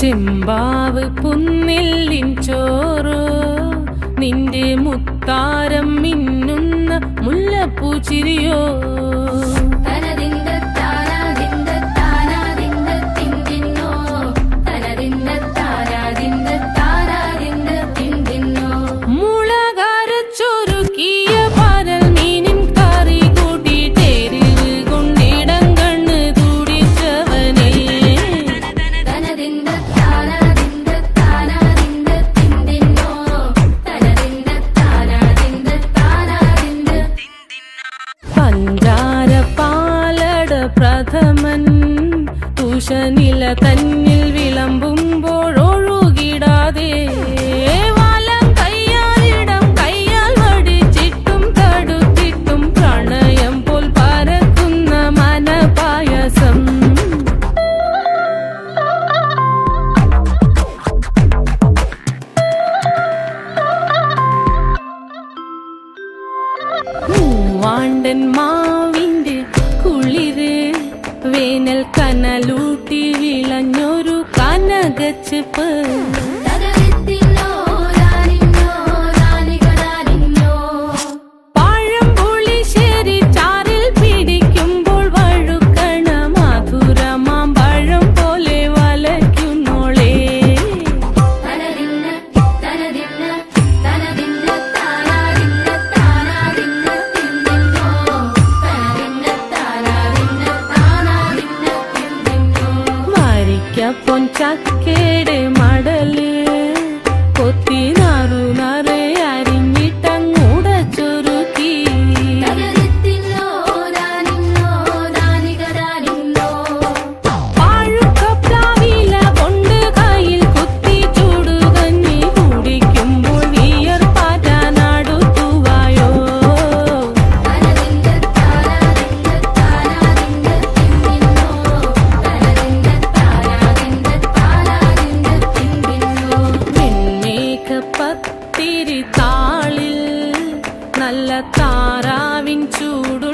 ചെമ്പാവ് പുന്നെല്ലിൻ ചോറോ നിന്റെ മുത്താരം മിന്നുന്ന മുല്ലപ്പൂച്ചിരിയോ പ്രഥമൻ തുഷനില തന്നിൽ വിളമ്പുമ്പോഴൊഴുകിടാതെ വലം കയ്യാലിടം കയ്യാൽ വടിച്ചിട്ടും തടുത്തിട്ടും പ്രണയം പോൽ പരക്കുന്ന മനപായസം മൂവാണ്ടൻ മാവിന്റെ കുളിര് വേനൽ കനലൂട്ടി വിളഞ്ഞൊരു കനകച്ചെപ്പ് പഴംപുളിശ്ശേരി ചാറിൽ പിടിക്കുമ്പോൾ വഴുക്കണ മധുരമാം പഴം പോലെ വലയ്ക്കുന്നോളേ പൊൻചക്കയുടെ മടല് കൊത്തി നാറു നറെ അരിഞ്ഞിട്ടങ്ങൂട ചൊരുക്കി പാഴുക്കപ്ലാവില കൊണ്ട് കയ്യിൽ കുത്തി ചൂടുകഞ്ഞി കുടിക്കുമ്പോൾ വിയർപ്പാറ്റാനടുത്തുവായോ പത്തിരി താളിൽ നല്ല താറാവിൻ ചൂടു